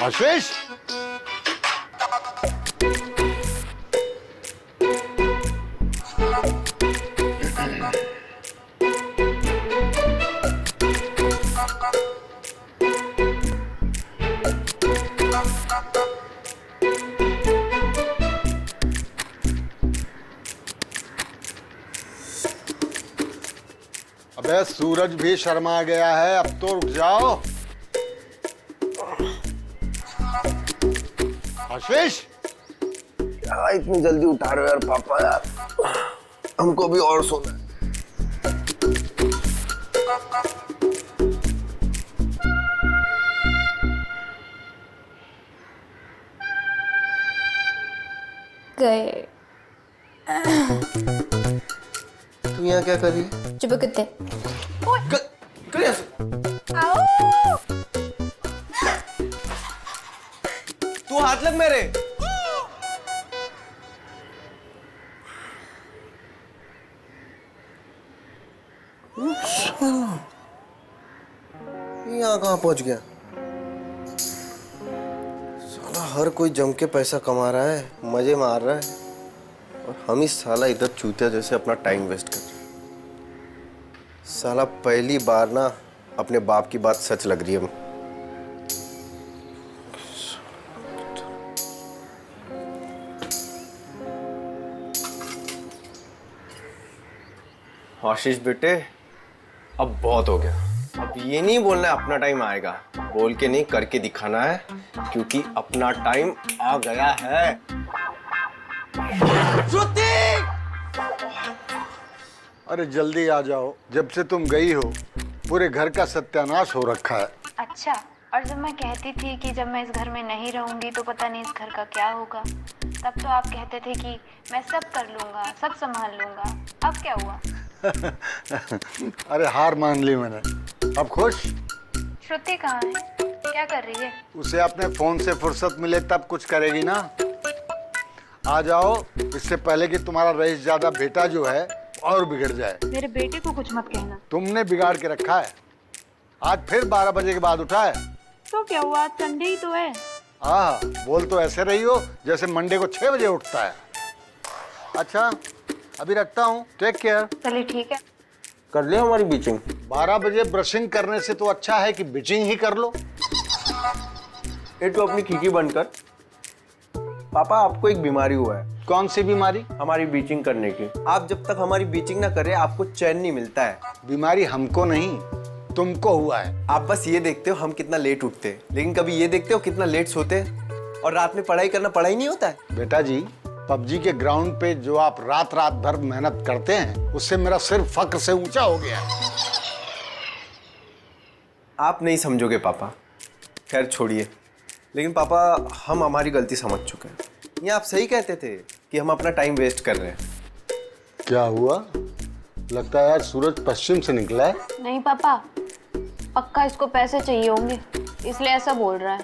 आशीष, अबे सूरज भी शर्मा गया है, अब तो रुक जाओ। आशीष, क्या इतनी जल्दी उठा रहे हो यार पापा यार, हमको भी और सोना है। गए। तू यहाँ क्या कर रही है? चुप कितने? तू हाथ लग मेरे। यहाँ कहाँ पहुंच गया? साला हर कोई जम के पैसा कमा रहा है, मजे मार रहा है, और हम ही साला इधर चूतिया जैसे अपना टाइम वेस्ट कर रहे हैं। साला पहली बार ना अपने बाप की बात सच लग रही है। आशीष बेटे, अब बहुत हो गया। अब ये नहीं बोलना है अपना टाइम आएगा, बोल के नहीं करके दिखाना है, क्योंकि अपना टाइम आ गया है। श्रुति! अरे जल्दी आ जाओ, जब से तुम गई हो पूरे घर का सत्यानाश हो रखा है। अच्छा, और जब मैं कहती थी कि जब मैं इस घर में नहीं रहूंगी तो पता नहीं इस घर का क्या होगा, तब तो आप कहते थे कि मैं सब कर लूंगा, सब संभाल लूंगा। अब क्या हुआ? अरे हार मान ली मैंने, अब खुश? श्रुति कहाँ है? क्या कर रही है? उसे अपने फोन से फुर्सत मिले तब कुछ करेगी ना। आ जाओ, इससे पहले कि तुम्हारा रईस ज्यादा बेटा जो है और बिगड़ जाए। मेरे बेटे को कुछ मत कहना। तुमने बिगाड़ के रखा है। आज फिर 12 बजे के बाद उठा है। तो क्या हुआ, संडे ही तो है। हाँ, बोल तो ऐसे रही हो जैसे मंडे को 6 बजे उठता है। अच्छा, अभी रखता हूँ, टेक केयर। चलिए ठीक है। कर ले हमारी बीचिंग। 12 बजे ब्रशिंग करने से तो अच्छा है कि बीचिंग ही कर लो। ये तो अपनी खिड़की बंद कर। पापा, आपको एक बीमारी हुआ है। कौन सी बीमारी? हमारी बीचिंग करने की। आप जब तक हमारी बीचिंग ना करें आपको चैन नहीं मिलता है। बीमारी हमको नहीं, तुमको हुआ है। आप बस ये देखते हो हम कितना लेट उठते हैं, लेकिन कभी ये देखते हो कितना लेट सोते हैं, और रात में पढ़ाई करना पढ़ाई नहीं होता है। बेटा जी, पबजी के ग्राउंड पे जो आप रात रात भर मेहनत करते हैं, उससे मेरा सिर फक्र से ऊंचा हो गया है। आप नहीं समझोगे पापा। खैर छोड़िए, लेकिन पापा हम हमारी गलती समझ चुके हैं। ये आप सही कहते थे कि हम अपना टाइम वेस्ट कर रहे हैं। क्या हुआ? लगता है आज सूरज पश्चिम से निकला है। नहीं पापा, पक्का इसको पैसे चाहिए होंगे, इसलिए ऐसा बोल रहा है।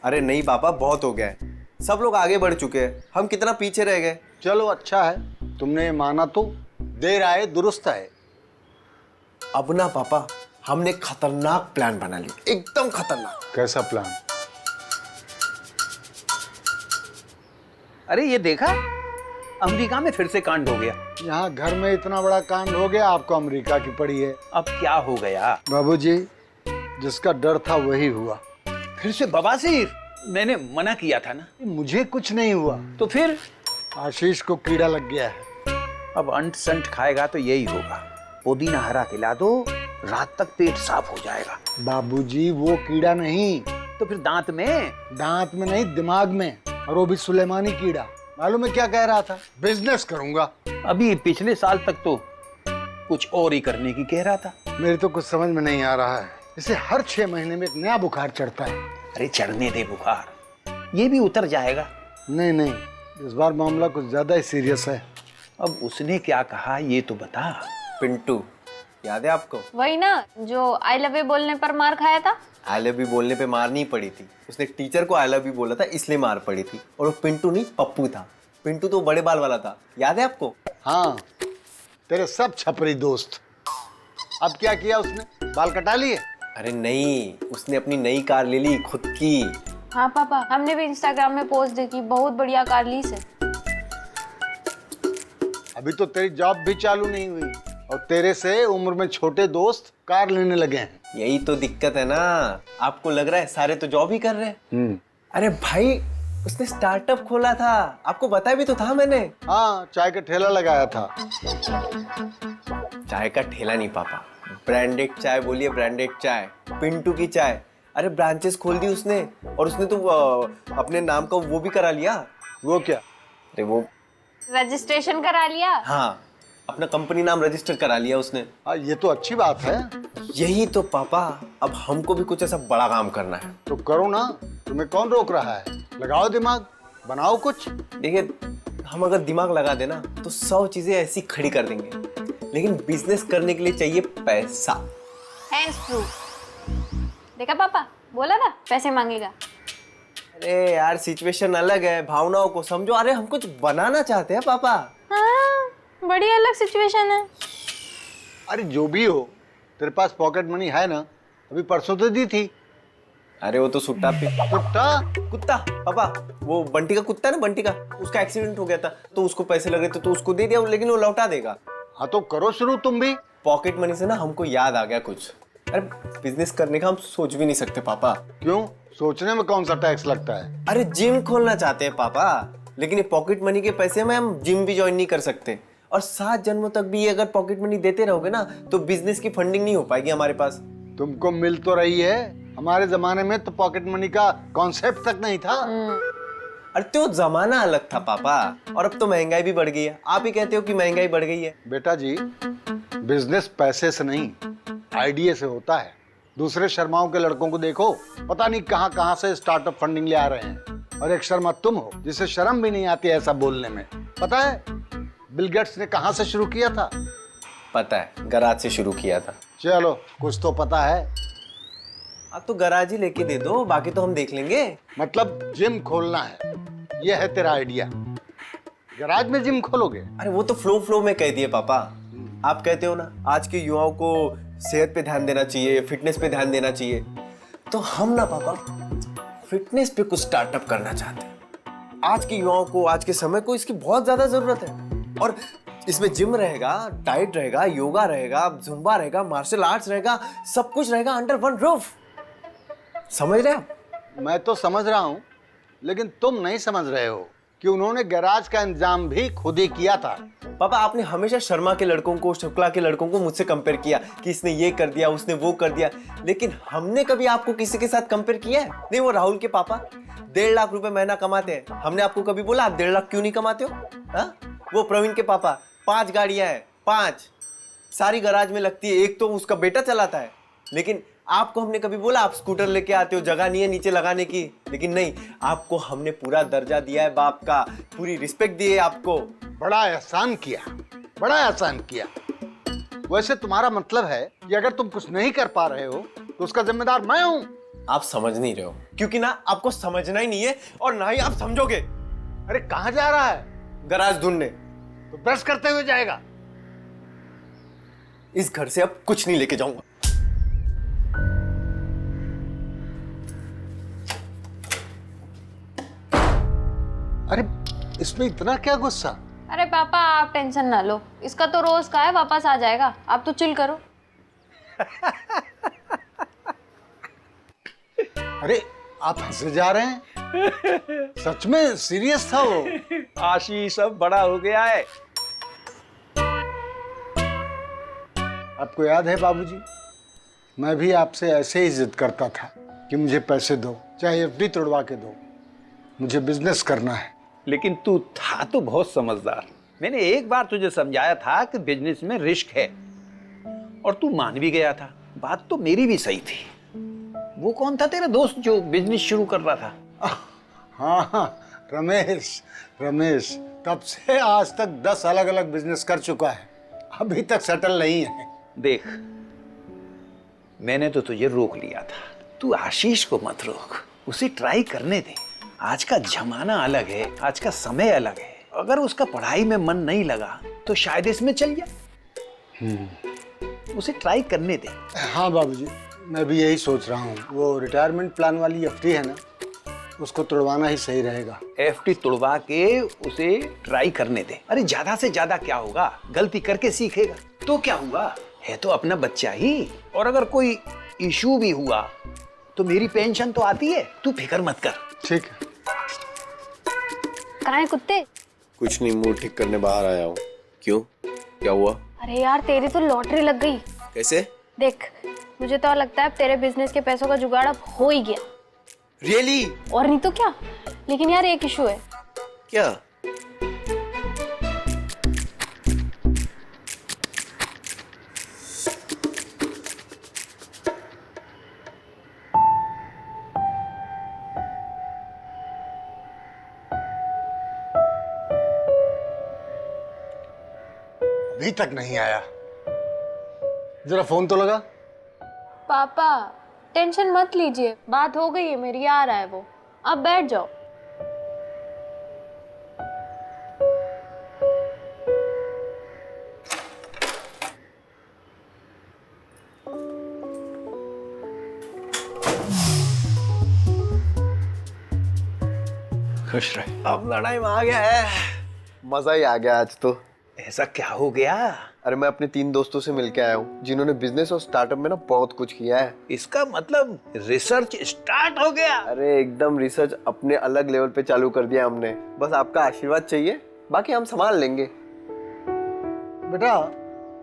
अरे नहीं पापा, बहुत हो गया है। सब लोग आगे बढ़ चुके हैं, हम कितना पीछे रह गए। चलो अच्छा है, तुमने माना तो। देर आए दुरुस्त आए। अब ना पापा, हमने खतरनाक प्लान बना लिया, एकदम खतरनाक। कैसा प्लान? अरे ये देखा, अमेरिका में फिर से कांड हो गया। यहाँ घर में इतना बड़ा कांड हो गया, आपको अमेरिका की पड़ी है। अब क्या हो गया? बाबूजी, जिसका डर था वही हुआ। फिर से बवासीर? मैंने मना किया था ना। मुझे कुछ नहीं हुआ, तो फिर? आशीष को कीड़ा लग गया है। अब अंट संट खाएगा तो यही होगा। पुदीना हरा खिला दो, रात तक पेट साफ हो जाएगा। बाबूजी, वो कीड़ा नहीं। तो फिर दांत में? दांत में नहीं, दिमाग में, और वो भी सुलेमानी कीड़ा। मालूम है क्या कह रहा था? बिजनेस करूंगा। अभी पिछले साल तक तो कुछ और ही करने की कह रहा था। मेरे तो कुछ समझ में नहीं आ रहा है। इसे हर 6 महीने में एक नया बुखार चढ़ता है। अरे चढ़ने दे बुखार, ये भी उतर जाएगा। नहीं नहीं, इस बार मामला कुछ ज्यादा ही सीरियस है। अब उसने क्या कहा ये तो बता। पिंटू, याद है आपको? वही ना जो आई लव यू बोलने पर मार खाया था। आई लव यू बोलने पे मार नहीं पड़ी थी, उसने टीचर को आई लव यू बोला था इसलिए मार पड़ी थी। और वो पिंटू नहीं, पप्पू था। पिंटू तो बड़े बाल वाला था, याद है आपको? हाँ, तेरे सब छपरी दोस्त। अब क्या किया उसने? बाल कटा लिए? अरे नहीं, उसने अपनी नई कार ले ली खुद की, हाँ पापा, हमने भी इंस्टाग्राम में पोस्ट देखी, बहुत बढ़िया कार ली से। अभी तो तेरी जॉब भी चालू नहीं हुई और तेरे से उम्र में छोटे दोस्त कार लेने लगे हैं। यही तो दिक्कत है ना, आपको लग रहा है सारे तो जॉब ही कर रहे हैं। अरे भाई, उसने स्टार्टअप खोला था, आपको बताया भी तो था मैंने। हाँ, चाय का ठेला लगाया था। चाय का ठेला नहीं पापा, ब्रांडेड चाय बोलिए, ब्रांडेड चाय, पिंटू की चाय। अरे ब्रांचेस खोल दी उसने, और उसने तो अपने नाम का वो भी करा लिया। वो क्या? अरे वो रजिस्ट्रेशन करा लिया। हाँ, अपना कंपनी नाम रजिस्टर करा लिया उसने। ये तो अच्छी बात है। यही तो पापा, अब हमको भी कुछ ऐसा बड़ा काम करना है। तो करो ना, तुम्हें कौन रोक रहा है? लगाओ दिमाग, बनाओ कुछ। देखिए, हम अगर दिमाग लगा देना तो 100 चीजें ऐसी खड़ी कर देंगे, लेकिन बिजनेस करने के लिए चाहिए पैसा। Thanks proof. देखा पापा, बोला था पैसे मांगेगा। अरे यार, सिचुएशन अलग है, भावनाओं को समझो। अरे हम कुछ बनाना चाहते हैं पापा। हाँ, बड़ी अलग सिचुएशन है। अरे जो भी हो, तेरे पास पॉकेट मनी है ना? अभी परसों तो दी थी। अरे वो तो सुट्टा पे कुत्ता पापा, वो बंटी का कुत्ता है ना, बंटी का, उसका एक्सीडेंट हो गया था तो उसको पैसे लगे थे तो उसको दे दिया, लेकिन वो लौटा देगा। हाँ तो करो शुरू तुम भी। पॉकेट मनी से ना हमको याद आ गया कुछ। अरे बिजनेस करने का हम सोच भी नहीं सकते पापा। क्यों? सोचने में कौन सा टैक्स लगता है? अरे जिम खोलना चाहते हैं पापा, लेकिन ये पॉकेट मनी के पैसे में हम जिम भी ज्वाइन नहीं कर सकते। और 7 जन्मों तक भी ये अगर पॉकेट मनी देते रहोगे ना तो बिजनेस की फंडिंग नहीं हो पाएगी हमारे पास। तुमको मिल तो रही है, हमारे जमाने में तो पॉकेट मनी का कॉन्सेप्ट तक नहीं था। अरे तो जमाना अलग था पापा, और अब तो महंगाई भी बढ़ गई है। आप ही कहते हो कि महंगाई बढ़ गई है। बेटा जी, बिजनेस पैसे से नहीं, आइडिया से होता है। दूसरे शर्माओं के लड़कों को देखो, पता नहीं कहां कहां से स्टार्टअप फंडिंग ले आ रहे हैं। और एक शर्मा तुम हो, जिसे शर्म भी नहीं आती ऐसा बोलने में। पता है बिल गेट्स ने कहां से शुरू किया था? पता है, गराज से शुरू किया था। चलो, कुछ तो पता है। आप तो गराज ही लेके दे दो, बाकी तो हम देख लेंगे। मतलब जिम खोलना है, यह है तेरा आइडिया? गराज में जिम खोलोगे? अरे वो तो फ्लो में कह दिए पापा। आप कहते हो ना, आज के युवाओं को सेहत पे ध्यान देना चाहिए, फिटनेस पे ध्यान देना चाहिए, तो हम ना पापा फिटनेस पे कुछ स्टार्टअप करना चाहते हैं। आज के युवाओं को, आज के समय को इसकी बहुत ज्यादा जरूरत है। और इसमें जिम रहेगा, डाइट रहेगा, योगा रहेगा, जुम्बा रहेगा, मार्शल आर्ट्स रहेगा, सब कुछ रहेगा अंडर वन रूफ। समझ रहे आप? मैं तो समझ रहा हूं, लेकिन तुम नहीं समझ रहे हो कि उन्होंने गैराज का इंतजाम भी खुद ही किया था। पापा, आपने हमेशा शर्मा के लड़कों को, शुक्ला के लड़कों को मुझसे कंपेयर किया कि इसने ये कर दिया, उसने वो कर दिया, लेकिन हमने कभी आपको किसी के साथ कंपेयर किया है? नहीं, वो राहुल के पापा 1.5 लाख रुपए महीना कमाते हैं, हमने आपको कभी बोला आप 1.5 लाख क्यों नहीं कमाते हो? हाँ? वो प्रवीण के पापा 5 गाड़ियां हैं, 5 सारी गराज में लगती है, एक तो उसका बेटा चलाता है, लेकिन आपको हमने कभी बोला आप स्कूटर लेके आते हो, जगह नहीं है नीचे लगाने की? लेकिन नहीं, आपको हमने पूरा दर्जा दिया है बाप का, पूरी रिस्पेक्ट दी है आपको। बड़ा एहसान किया, बड़ा एहसान किया। वैसे तुम्हारा मतलब है कि अगर तुम कुछ नहीं कर पा रहे हो तो उसका जिम्मेदार मैं हूं? आप समझ नहीं रहे हो, क्योंकि ना आपको समझना ही नहीं है और ना ही आप समझोगे। अरे कहां जा रहा है? गराज ढूंढने। तो ब्रश करते हुए जाएगा। इस घर से अब कुछ नहीं लेके जाऊंगा। अरे इसमें इतना क्या गुस्सा? अरे पापा, आप टेंशन ना लो, इसका तो रोज का है, वापस आ जाएगा। आप तो चिल करो। अरे आप हंसे जा रहे हैं? सच में सीरियस था वो। आशीष अब बड़ा हो गया है। आपको याद है बाबूजी, मैं भी आपसे ऐसे ही जिद करता था कि मुझे पैसे दो, चाहे एफडी तोड़वा के दो, मुझे बिजनेस करना है। लेकिन तू था तो बहुत समझदार। मैंने एक बार तुझे समझाया था कि बिजनेस में रिस्क है, और तू मान भी गया था। बात तो मेरी भी सही थी। वो कौन था तेरा दोस्त जो बिजनेस शुरू कर रहा था? हाँ, रमेश तब से आज तक 10 अलग अलग बिजनेस कर चुका है, अभी तक सेटल नहीं है। देख, मैंने तो तुझे रोक लिया था, तू आशीष को मत रोक, उसे ट्राई करने दे। आज का जमाना अलग है, आज का समय अलग है। अगर उसका पढ़ाई में मन नहीं लगा तो शायद इसमें चल जाए। उसे ट्राई करने दे। हाँ बाबूजी, मैं भी यही सोच रहा हूँ। वो रिटायरमेंट प्लान वाली एफडी है ना, उसको तुड़वाना ही सही रहेगा। एफडी तुड़वा के उसे ट्राई करने दे। अरे ज्यादा से ज्यादा क्या होगा, गलती करके सीखेगा तो क्या हुआ, है तो अपना बच्चा ही। और अगर कोई इशू भी हुआ तो मेरी पेंशन तो आती है, तू फिक्र मत कर। ठीक है। कहाँ है कुत्ते? कुछ नहीं, मूड ठीक करने बाहर आया हूँ। क्यों, क्या हुआ? अरे यार तेरी तो लॉटरी लग गई। कैसे? देख, मुझे तो लगता है अब तेरे बिजनेस के पैसों का जुगाड़ अब हो ही गया। रियली? और नहीं तो क्या। लेकिन यार एक इशू है। क्या? अभी तक नहीं आया, जरा फोन तो लगा। पापा टेंशन मत लीजिए, बात हो गई है मेरी, आ रहा है वो। अब बैठ जाओ। खुश रहे। अब लड़ाई में आ गया है, मजा ही आ गया आज तो। ऐसा क्या हो गया? अरे मैं अपने 3 दोस्तों से मिलके आया हूँ जिन्होंने बिजनेस और स्टार्टअप में ना बहुत कुछ किया है। इसका मतलब रिसर्च स्टार्ट हो गया। अरे एकदम रिसर्च अपने अलग लेवल पे चालू कर दिया हमने। बस आपका आशीर्वाद चाहिए, बाकी हम संभाल लेंगे। बेटा,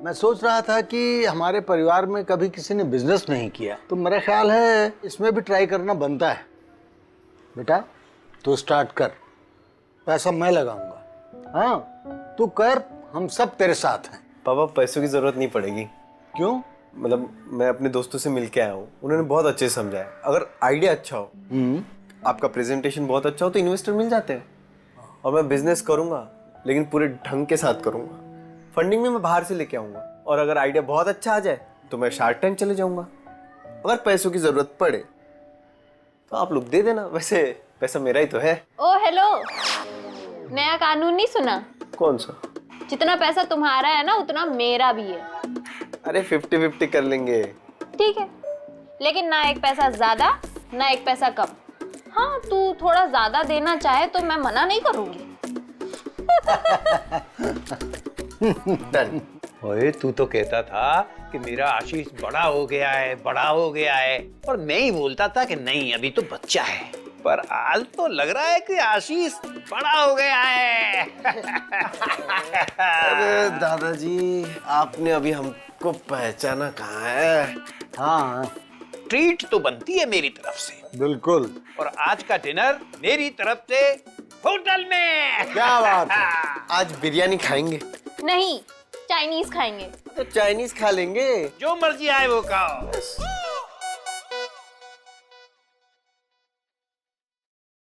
मैं सोच रहा था कि हमारे परिवार में कभी किसी ने बिजनेस नहीं किया, तो मेरा ख्याल है इसमें भी ट्राई करना बनता है। बेटा तू स्टार्ट कर, पैसा मैं लगाऊंगा। हाँ तू कर, हम सब तेरे साथ हैं। पापा पैसों की जरूरत नहीं पड़ेगी। क्यों? मतलब मैं अपने दोस्तों से मिलके आया हूँ, उन्होंने बहुत अच्छे से समझाया। अगर आइडिया अच्छा हो, आपका प्रेजेंटेशन बहुत अच्छा हो तो इन्वेस्टर मिल जाते हैं। और मैं बिजनेस करूंगा लेकिन पूरे ढंग के साथ करूंगा। फंडिंग में मैं बाहर से लेके आऊंगा, और अगर आइडिया बहुत अच्छा आ जाए तो मैं शार्क टैंक चले जाऊंगा। अगर पैसों की जरूरत पड़े तो आप लोग दे देना, वैसे पैसा मेरा ही तो है। ओ हेलो, नया कानून नहीं सुना? कौन सा? जितना पैसा तुम्हारा है ना उतना मेरा भी है। अरे 50-50 कर लेंगे। ठीक है, लेकिन ना एक पैसा ज्यादा ना एक पैसा कम। हाँ तू थोड़ा ज्यादा देना चाहे तो मैं मना नहीं करूंगी। डन। ओए तू तो कहता था कि मेरा आशीष बड़ा हो गया है, बड़ा हो गया है, और मैं ही बोलता था कि नहीं अभी तो बच्चा है। पर आज तो लग रहा है कि आशीष बड़ा हो गया है। अरे दादाजी, आपने अभी हमको पहचाना कहाँ है? हाँ ट्रीट तो बनती है मेरी तरफ से। बिल्कुल। और आज का डिनर मेरी तरफ से होटल में। क्या बात है। आज बिरयानी खाएंगे? नहीं, चाइनीज खाएंगे। तो चाइनीज खा लेंगे। जो मर्जी आए वो खाओ।